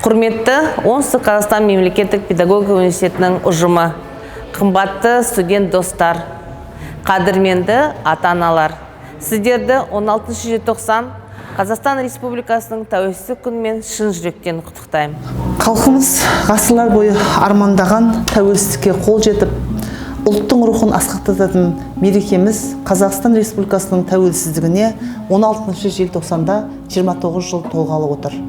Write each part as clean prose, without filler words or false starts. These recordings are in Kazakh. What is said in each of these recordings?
Құрметті Оңтүстік Қазақстан мемлекеттік педагогика университетінің ұжымы, қымбатты студент достар, қадірменді ата-аналар, сіздерді 16 желтоқсан Қазақстан Республикасының тәуелсіздік күнімен шын жүректен құттықтаймын. Халқымыз ғасырлар бойы армандаған тәуелсіздікке қол жетіп, ұлттың рухын асқақтататын мерекеміз Қазақстан Республикасының тәуелсіздігіне 16 желтоқсанда 29 жыл толғалы отыр.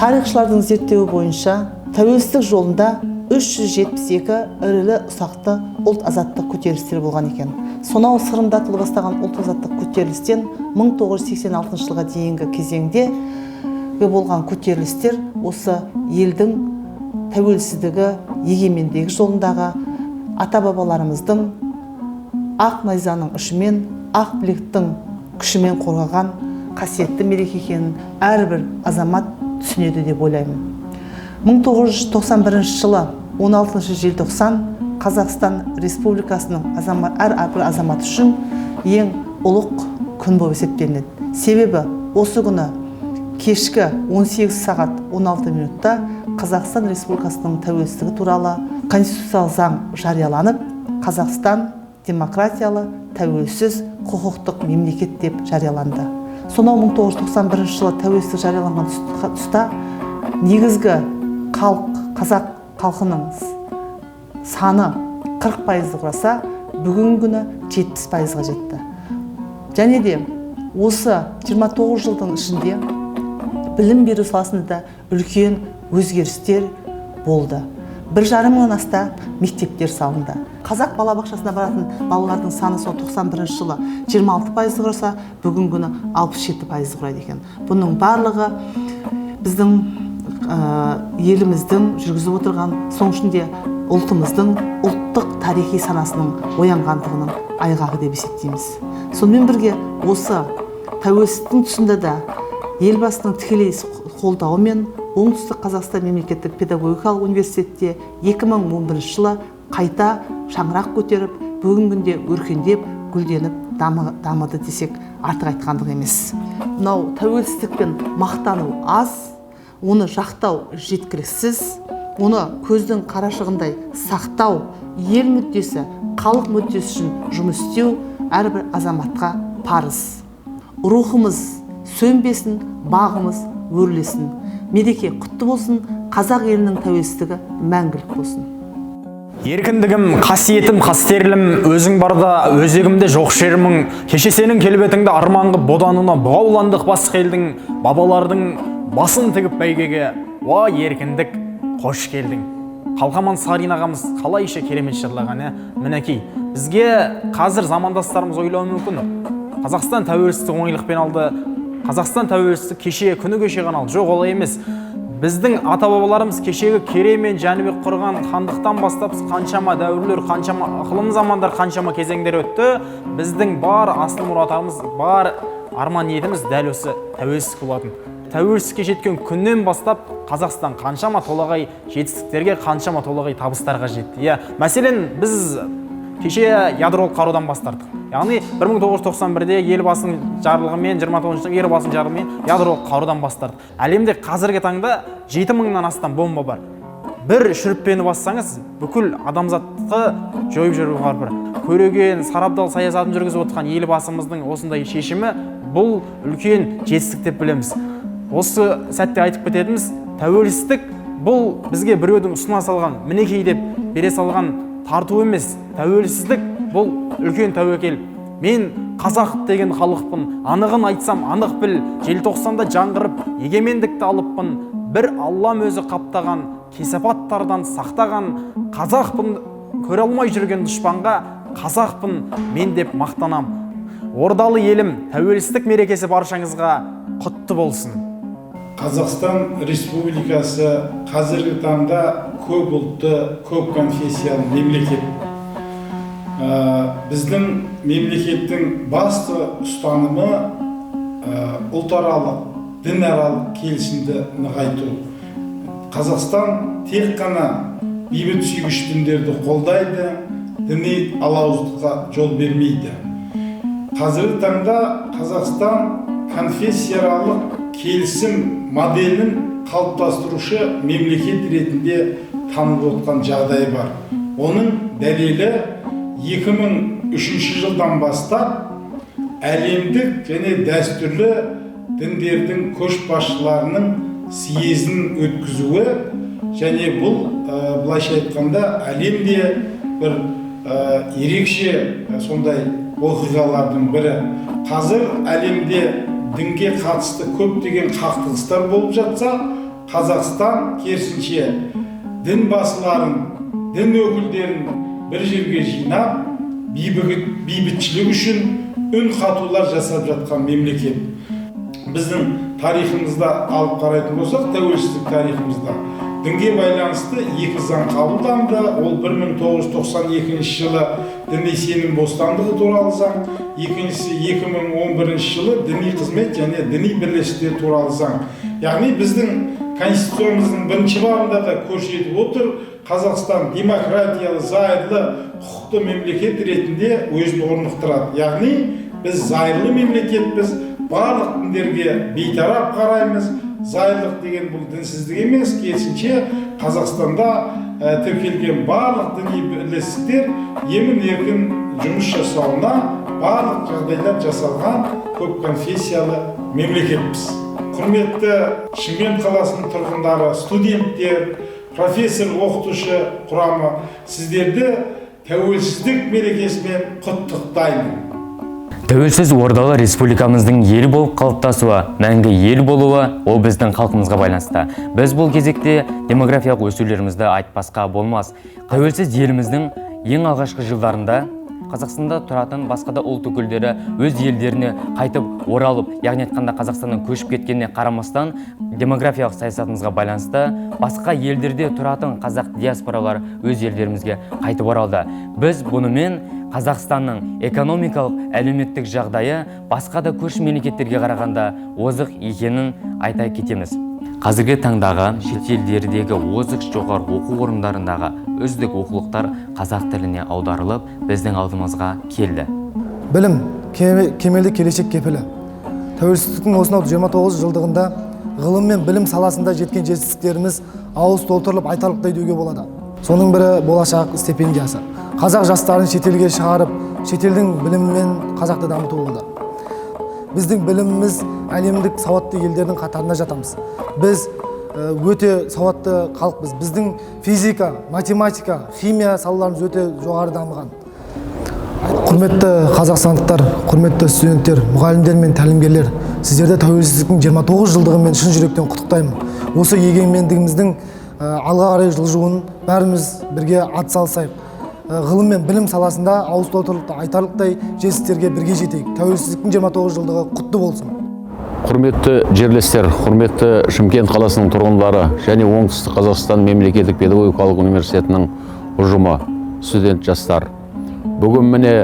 Тарихшылардың зерттеуі бойынша тәуелсіздік жолында 372 ірілі ұсақты ұлт азаттық көтерілістер болған екен. Сонау сырымдатылы бастаған ұлт азаттық көтерілістен 1986 жылға дейінгі кезеңде болған көтерілістер осы елдің тәуелсіздігі, егемендігі жолындағы ата-бабаларымыздың ақ найзаның ұшымен, ақ білектің күшімен қорғаған қасиетті мереке екенін әрбір азамат түсінеді деп ойлаймын. 1991 жылы 16 желтоқсан Қазақстан Республикасының әрбір азамат үшін ең ұлық күн болып есептелінеді. Себебі осы күні кешкі 18 сағат 16 минутта Қазақстан Республикасының тәуелсіздігі туралы конституциялық заң жарияланып, Қазақстан демократиялы, тәуелсіз, құқықтық мемлекет деп жарияланды. Сонау 1991 жылы тәуелсіздік жарияланған тұста негізгі қазақ халқының саны 40% құраса, бүгінгі күні 70%-ға жетті. Және де осы 29 жылдың ішінде білім беру саласында үлкен өзгерістер болды. 1,5 мыңнан аста мектептер салынды. Қазақ балабақшасына баратын балалардың саны сол 91 жылы 26% құраса, бүгінгі күні 67% құрайды екен. Бұның барлығы біздің еліміздің жүргізіп отырған, соның ішінде ұлтымыздың ұлттық тарихи санасының оянғандығының айғағы деп есептейміз. Сонымен бірге осы тәуелсіздіктің тұсында да елбасының тікелей қолдауымен Оңтүстік Қазақстан мемлекеттік педагогикалық университетте 2011 жылы қайта шаңырақ көтеріп, бүгінгі күнде өркендеп, гүлденіп дамыды десек артық айтқандық емес. Мынау тәуелсіздікпен мақтану аз, оны жақтау жеткіліксіз, оны көздің қарашығындай сақтау, ел мүддесі, халық мүддесі үшін жұмыс істеу әрбір азаматқа парыз. Рухымыз сөнбесін, бағымыз өрлесін. Мереке құтты болсын, қазақ елінің тәуелсіздігі мәңгілік болсын. Еркіндігім, қасиетім, қастерлім, өзің барда өзегімде жоқ шермің, кеше сенің келбетіңді арманғы боданына бұғауландық басқа елдің, бабалардың басын тігіп бәйгеге, уа еркіндік, қош келдің. Қалқаман Сарин ағамыз қалайша керемет жырлаған, мінекей. Бізге қазір замандастарымыз ойлауы мүмкін. Қазақстан тәуелсіздік оңайлықпен алды. Қазақстан тәуелсіздік кеше күні кеше ғана алды. Жоқ, олай емес. Біздің ата-бабаларымыз кешегі Керей мен Жәнібек құрған хандықтан бастап қаншама дәуірлер, қаншама ықылым замандар, қаншама кезеңдер өтті. Біздің бар асыл мұратымыз, бар арман ниетіміз дәл осы тәуелсіздік болатын. Тәуелсіздікке жеткен күннен бастап Қазақстан қаншама толағай жетістіктерге, қаншама толағай табыстарға жетті. Мәселен, біз кеше ядролық қарудан бас тарттық. Яғни 1991-де елбасының жарлығымен, 29-жылы елбасының жарлығымен ядролық қарудан бас тарттық. Әлемде қазіргі таңда 7 мыңнан астам бомба бар. Бір шүріппені бассаңыз, бүкіл адамзатты жойып жүруге бар. Көреген, сарабдал саясатын жүргізіп отырған елбасымыздың осындай шешімі бұл үлкен жетістік деп білеміз. Осы сәтте айтып кететініміз, тәуелсіздік бұл бізге біреудің ұсына салған, мінекей деп бере салған тарту емес. Тәуелсіздік бұл үлкен тәуекел. Мен қазақ деген халықпын, анығын айтсам анық біл, желтоқсанда жаңғырып, егемендікті алыппын, бір Аллам өзі қаптаған, кесапаттардан сақтаған, қазақпын, көре алмай жүрген дұшпанға қазақпын мен деп мақтанам. Ордалы елім, тәуелсіздік мерекесі баршаңызға құтты болсын. Қазақстан Республикасы қазіргі таңда көп ұлтты, көп конфессиялы мемлекет. Біздің мемлекеттің басты ұстанымы ұлтаралық, дінаралық келісімді нығайту. Қазақстан тек қана бейбіт сүйгіш діндерді қолдайды, діни алауыздыққа жол бермейді. Қазіргі таңда Қазақстан конфессияаралық келісім моделін қалыптастырушы мемлекет ретінде танылып отқан жағдай бар. Оның дәлелі 2003 жылдан бастап әлемдік және дәстүрлі діндердің көшбасшыларының съезін өткізуі, және бұл былайша айтқанда әлемде бір ерекше сондай оқиғалардың бірі. Қазір әлемде дінге қатысты көптеген қақтығыстар болып жатса, Қазақстан керісінше дін басыларын, дін өкілдерін бір жерге жинап, бейбітшілік үшін үн қатулар жасап жатқан мемлекет. Біздің тарихымызда алып қарайтын болсақ, тәуелсіздік тарихымызда дінге байланысты 2 заң қабылданды. Ол 1992 жылы діни сенім бостандығы туралы заң, екіншісі 2011 жылы діни қызмет және діни бірлестіктер туралы заң. Яғни біздің Конституциямыздың 1 бабында да көрсетіп отыр, Қазақстан демократиялы, зайырлы, құқықты мемлекет ретінде өзін орнықтырады. Яғни біз зайырлы мемлекетпіз, барлық діндерге бейтарап қараймыз. Зайырлық деген бұл дінсіздік емес, керісінше Қазақстанда тіркелген барлық діни бірлестіктер емін-еркін жұмыс жасауына барлық жағдайлар жасалған көп конфессиялы мемлекетпіз. Құрметті Шымкент қаласының тұрғындары, студенттер, профессор, оқытушы құрамы, сіздерді тәуелсіздік мерекесімен құттықтаймын. Тәуелсіз ордалы республикамыздың ел болып қалыптасуы, мәңгі ел болуы, ол біздің халқымызға байланысты. Біз бұл кезекте демографиялық өсулерімізді айтпасқа болмас. Тәуелсіз еліміздің ең алғашқы жылдарында Қазақстанда тұратын басқа да ұлт өкілдері өз елдеріне қайтып оралып, яғни айтқанда Қазақстаннан көшіп кеткеніне қарамастан, демографиялық саясатымызға байланысты басқа елдерде тұратын қазақ диаспоралар өз елдерімізге қайтып оралды. Біз бұнымен Қазақстанның экономикалық, әлеуметтік жағдайы басқа да көрші мемлекеттерге қарағанда озық екенін айта кетеміз. Қазіргі таңдағы шетелдердегі озық жоғары оқу орындарындағы үздік оқулықтар қазақ тіліне аударылып, біздің алдымызға келді. Білім кемелді келешек кепілі. Тәуелсіздіктің осынау 29 жылдығында ғылым мен білім саласында жеткен жетістіктеріміз ауыз толтырылып айтарлықтай деуге болады. Соның бірі болашақ стипендиясы. Қазақ жастарын шетелге шығарып, шетелдің білімімен қазақты дамыту болды. Біздің біліміміз әлемдік сауатты елдердің қатарына жатамыз. Біз өте сауатты халықпыз. Біздің физика, математика, химия салаларымыз өте жоғары дамыған. Құрметті қазақстандықтар, құрметті студенттер, мұғалімдер мен тәлімгерлер, сіздерді тәуелсіздіктің 29 жылдығымен шын жүректен құттықтаймын. Осы егемендігіміздің алға қарай жылжуын бәріміз бірге атсалысайық. Ғылым мен білім саласында ауыз толтырылықты айтарлықтай жетістіктерге бірге жетейік. Тәуелсіздіктің 29 жылдығы құтты болсын. Құрметті жерлестер, құрметті Шымкент қаласының тұрғындары және Оңтүстік Қазақстан мемлекеттік педагогикалық университетінің ұжымы, студент жастар. Бүгін міне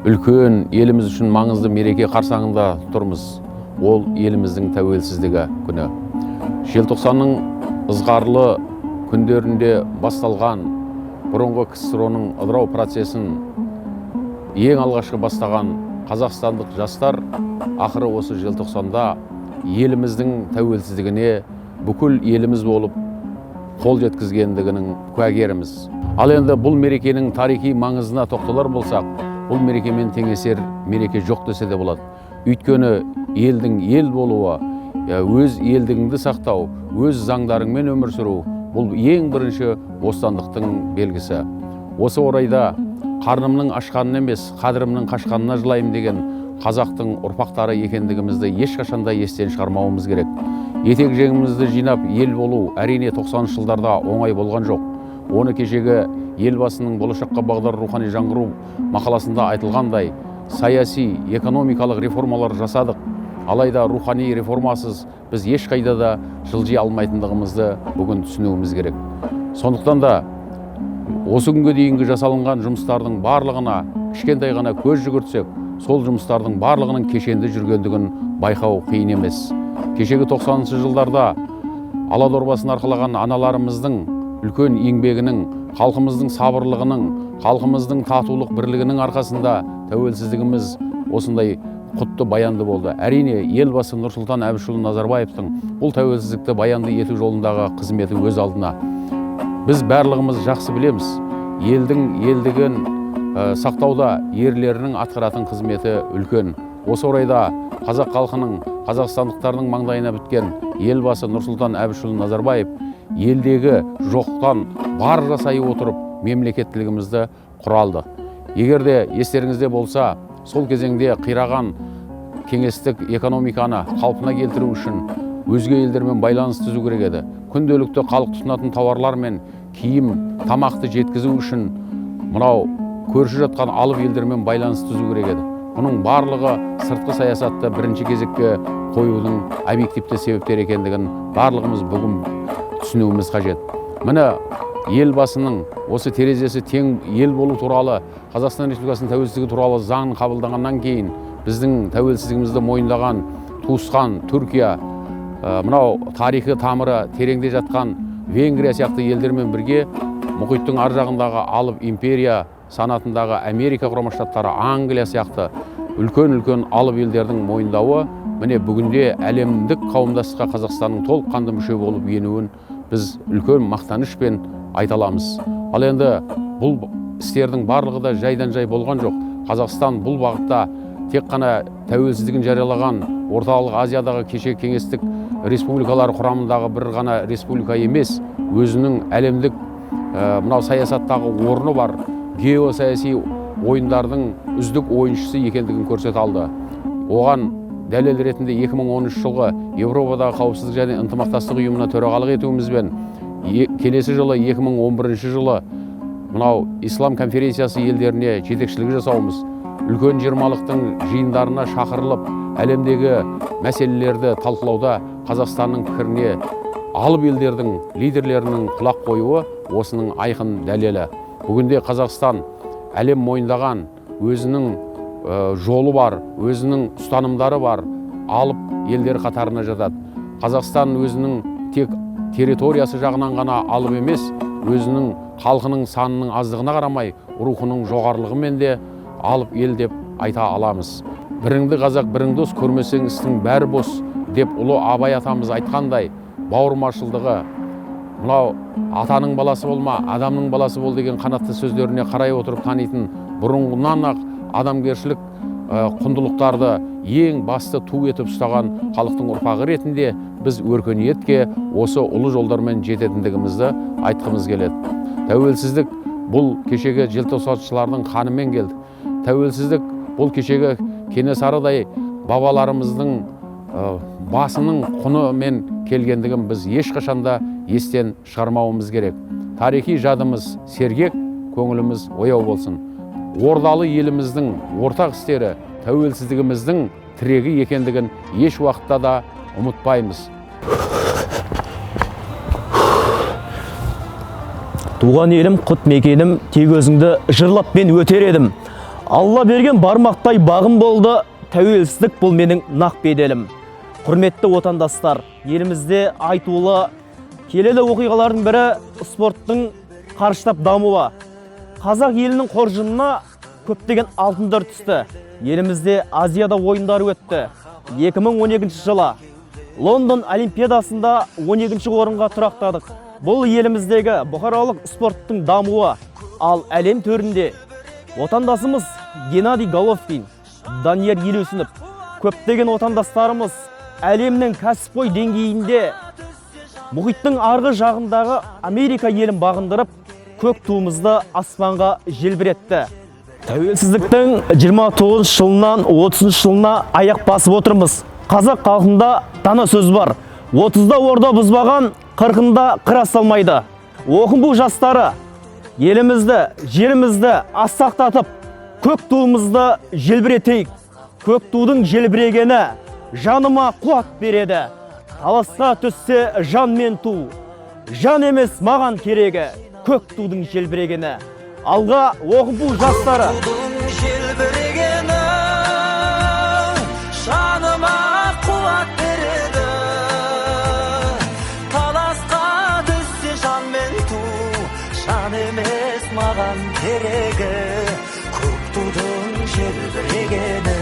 үлкен еліміз үшін маңызды мереке қарсаңында тұрмыз. Ол еліміздің тәуелсіздігі күні. Желтоқсанның ызғарлы күндерінде басталған бұрынғы КСРО-ның ыдырау процесін ең алғашқы бастаған қазақстандық жастар ақыры осы желтоқсанда еліміздің тәуелсіздігіне бүкіл еліміз болып қол жеткізгендігінің куәгеріміз. Ал енді бұл мерекенің тарихи маңызына тоқталар болсақ, бұл мерекемен теңесер мереке жоқ десе де болады. Өйткені елдің ел болуы, өз елдігіңді сақтау, өз заңдарыңмен өмір сүру, бұл ең бірінші бостандықтың белгісі. Осы орайда қарнымның ашқанын емес, қадірімнің қашқанына жылайым деген қазақтың ұрпақтары екендігімізді ешқашанда естен шығармауымыз керек. Етек жеңімізді жинап ел болу әрине 90 жылдарда оңай болған жоқ. Оны кешегі елбасының болашаққа бағдар рухани жаңғыру мақаласында айтылғандай, саяси, экономикалық реформалар жасадық. Алайда рухани реформасыз біз ешқайда да жылжи алмайтындығымызды бүгін түсінуіміз керек. Сондықтан да осы күнге дейінгі жасалынған жұмыстардың барлығына кішкентай ғана көз жүгіртсек, сол жұмыстардың барлығының кешенді жүргендігін байқау қиын емес. Кешегі 90-шы жылдарда ала дорбасын арқалаған аналарымыздың үлкен еңбегінің, халқымыздың сабырлығының, халқымыздың татулық бірлігінің арқасында тәуелсіздігіміз осындай құтты баянды болды. Әрине, елбасы Нұрсұлтан Әбішұлы Назарбаевтың бұл тәуелсіздікті баянды ету жолындағы қызметі өз алдына. Біз барлығымыз жақсы білеміз, елдігін сақтауда ерлерінің атқаратын қызметі үлкен. Осы орайда қазақ халқының, қазақстандықтардың маңдайына біткен елбасы Нұрсұлтан Әбішұлы Назарбаев елдегі жоқтан бар жасай отырып мемлекеттілігімізді құралды. Егерде естеріңізде болса, сол кезеңде қираған кеңестік экономиканы қалпына келтіру үшін өзге елдермен байланыс түзу керек еді. Күнделікті халық тұтынатын тауарлар мен киім, тамақты жеткізу үшін мынау көрші жатқан алып елдермен байланыс түзу керек еді. Бұның барлығы сыртқы саясатты бірінші кезекке қоюдың объективті себептер екендігін барлығымыз бүгін түсінуіміз қажет. Міне елбасының осы терезесі тең ел болу туралы, Қазақстан Республикасының тәуелсіздігі туралы заң қабылданғаннан кейін біздің тәуелсіздігімізді мойындаған туысқан Түркия, мынау тарихи тамыры тереңде жатқан Венгрия сияқты елдермен бірге мұхиттың ар жағындағы алып империя санатындағы Америка Құрама Штаттары, Англия сияқты үлкен алып елдердің мойындауы міне бүгінде әлемдік қауымдастыққа Қазақстанның толыққанды мүше болып енуін біз үлкен мақтанышпен айта аламыз. Ал енді бұл істердің барлығы да жайдан жай болған жоқ. Қазақстан бұл бағытта тек қана тәуелсіздігін жариялаған орталық Азиядағы кеше кеңестік республикалар құрамындағы бір ғана республика емес, өзінің әлемдік мынау саясаттағы орны бар, геосаяси ойындардың үздік ойыншысы екендігін көрсете алды. Оған дәлел ретінде 2013 жылғы Еуропадағы қауіпсіздік және ынтымақтастық ұйымына төрағалық етуімізбен келесі жылы 2011 жылы мынау ислам конференциясы елдеріне жетекшілік жасауымыз, үлкен 20-лықтың жиындарына шақырылып, әлемдегі мәселелерді талқылауда Қазақстанның пікіріне алып елдердің лидерлерінің құлақ қоюы осының айқын дәлелі. Бүгінде Қазақстан әлем мойындаған өзінің жолы бар, өзінің ұстанымдары бар, алып елдер қатарына жатады. Қазақстан өзінің тек территориясы жағынан ғана алып емес, өзінің халқының санының аздығына қарамай, рухының жоғарылығымен де алып ел деп айта аламыз. Біріңді қазақ, бірің дос, көрмесең істің бәрі бос деп ұлы Абай атамыз айтқандай, бауырмашылдығы, мынау атаның баласы болма, адамның баласы бол деген қанатты сөздеріне қарай отырып танитын бұрынғынан ақ адамгершілік құндылықтарды ең басты ту етіп ұстаған халықтың ұрпағы ретінде біз өркениетке осы ұлы жолдармен жететіндігімізді айтқымыз келеді. Тәуелсіздік бұл кешегі желтоқсаншылардың қанымен келді. Тәуелсіздік бұл кешегі Кенесарыдай бабаларымыздың басының құнымен келгендігін біз ешқашанда естен шығармауымыз керек. Тарихи жадымыз сергек, көңіліміз ояу болсын. Ордалы еліміздің ортақ істері тәуелсіздігіміздің тірегі екендігін еш уақытта да ұмытпаймыз. Туған елім, құт мекенім, тек өзіңді жырлап мен өтер едім. Алла берген бармақтай бағым болды, тәуелсіздік бұл менің нақ беделім. Құрметті отандастар, елімізде айтулы келелі оқиғалардың бірі спорттың қарыштап дамуы. Қазақ елінің қоржынына көптеген алтындар түсті. Елімізде Азияда ойындары өтті. 2012 жылы Лондон Олимпиадасында 12 орынға тұрақтадық. Бұл еліміздегі бұқаралық спорттың дамуы. Ал әлем төрінде отандасымыз Геннадий Головкин, Данияр Елеусінов, көптеген отандастарымыз әлемнің кәсіпқой деңгейінде мұхиттың арғы жағындағы Америка елін бағындырып, көк туымызды аспанға желбіретті. Тәуелсіздіктің 29 жылынан 30 жылына аяқ басып отырмыз. Қазақ халқында дана сөз бар. 30-да орда бұзбаған, 40-да қыра салмайды. Оқын бұл жастары елімізді, жерімізді асқақтатып, көк туымызды желбіретейік. Көк тудың желбірегені жаныма қуат береді. Таласқа түссе жан мен ту, жан емес маған керегі. Көк тудың желбірегені. Алға оқын бұл жастары. Желбірегені жаныма қуат береді. Таласқа түссе жан мен ту, жан емес маған керегі. Көк тудың желбірегені.